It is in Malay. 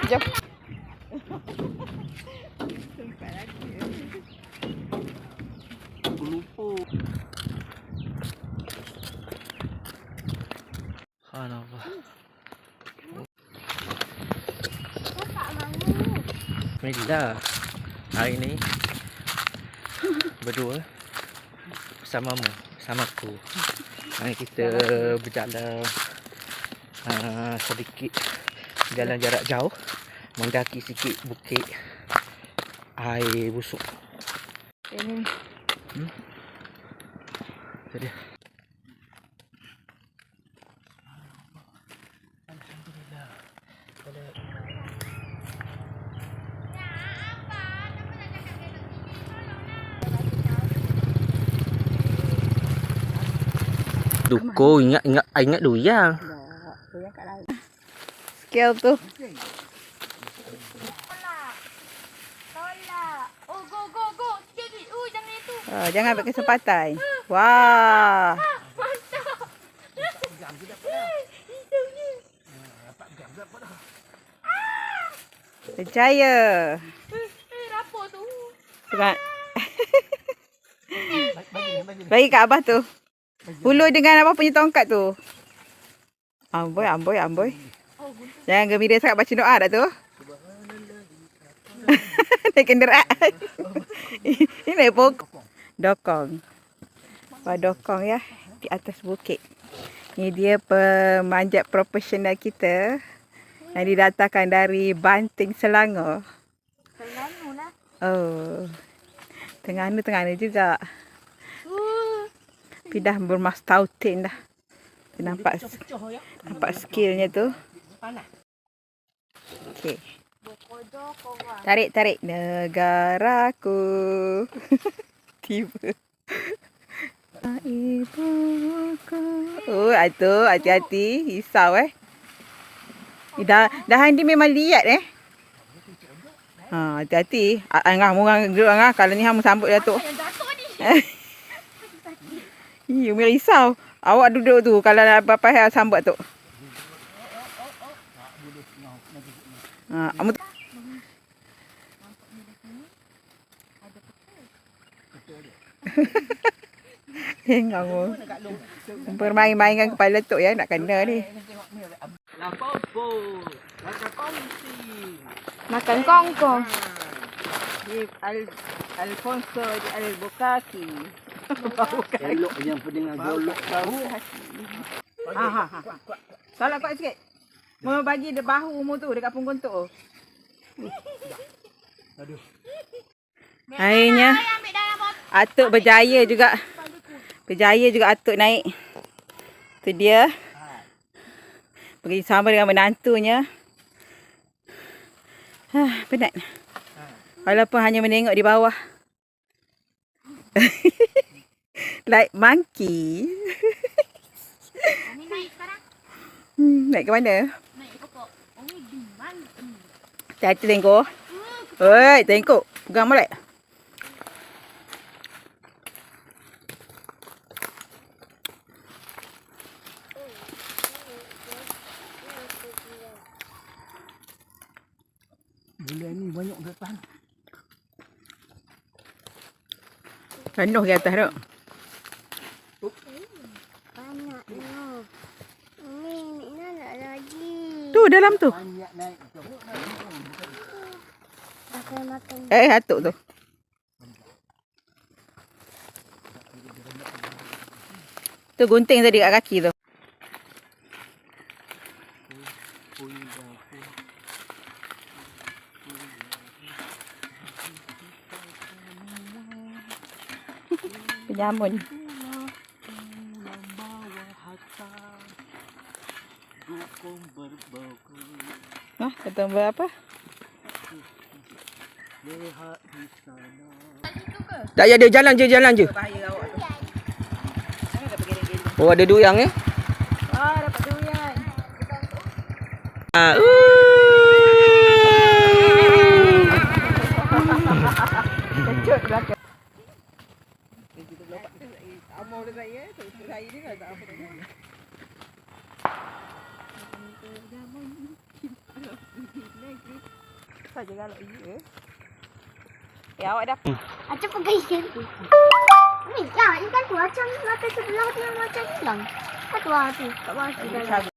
Jom. Subhanallah. Alhamdulillah. Hari ni berdua bersamamu, bersamaku. Mari kita berjalan sedikit, jalan jarak jauh, mendaki sikit bukit air busuk. Ini Jadi Duko ingat duyang. scale tu. Tolak. Oh, go. Sikit. Jangan itu. Jangan ambil kesempatan. Wah. Mantap. Percaya. Apa tu? Tengok. Bagi kat Abah tu. Hulur dengan apa punya tongkat tu. Amboi. Jangan gembira sangat baca doa dah tu. Naik kenderaan. Ini pokok. Dokong. Wah, dokong ya. Di atas bukit. Ini dia pemanjat profesional kita. Yang didatangkan dari Banting, Selangor. Selangor lah. Oh. Terengganu juga. Tapi dah bermastautin dah. Nampak skillnya tu. Okey. Tarik. Negaraku. Tiba. Ibuku. Oh, itu hati-hati. Risau Dah Handi memang liat hati-hati. Angah murang geruk angah kalau ni hang sambut Datuk. Umi risau. Awak duduk tu kalau nak apa hal sambut tu. Amu Tengok bermain-mainkan kepala Tok ya nak kena ni. Makan kongkong. Alfonso di Albuquerque. elok yang pendengar golok tahu. Salah kuat sikit. Mau bagi dia bahu mu tu dekat punggung tu. Aduh. Akhirnya Atuk berjaya juga. Atuk naik. Tu dia. Bekerjasama dengan menantunya. Penat. Walaupun hanya menengok di bawah. Like monkey. Ini naik sekarang. Naik ke mana? Naik pokok. Oh, di monkey. Hati-hati tengok. Oi, tengok. Pegang molek. Bulan ni banyak datang. Penuh di atas tu. Banyak no. Ini nak lagi. Tu dalam tu. Banyak naik. Makan. Atuk tu. Tu gunting tadi kat kaki tu. Penyamun. Kata berapa? Tak ada jalan je. Oh, ada duyang Dapat durian. Kejut belakang. Amor saya, saya ni tak apa. saja galak dia. Ya awak dah. Macam pegaikan tu. Ni, ya, ini kan tu macam mata sebelah tu yang macam hilang. Kat bawah tu, kat bawah tu.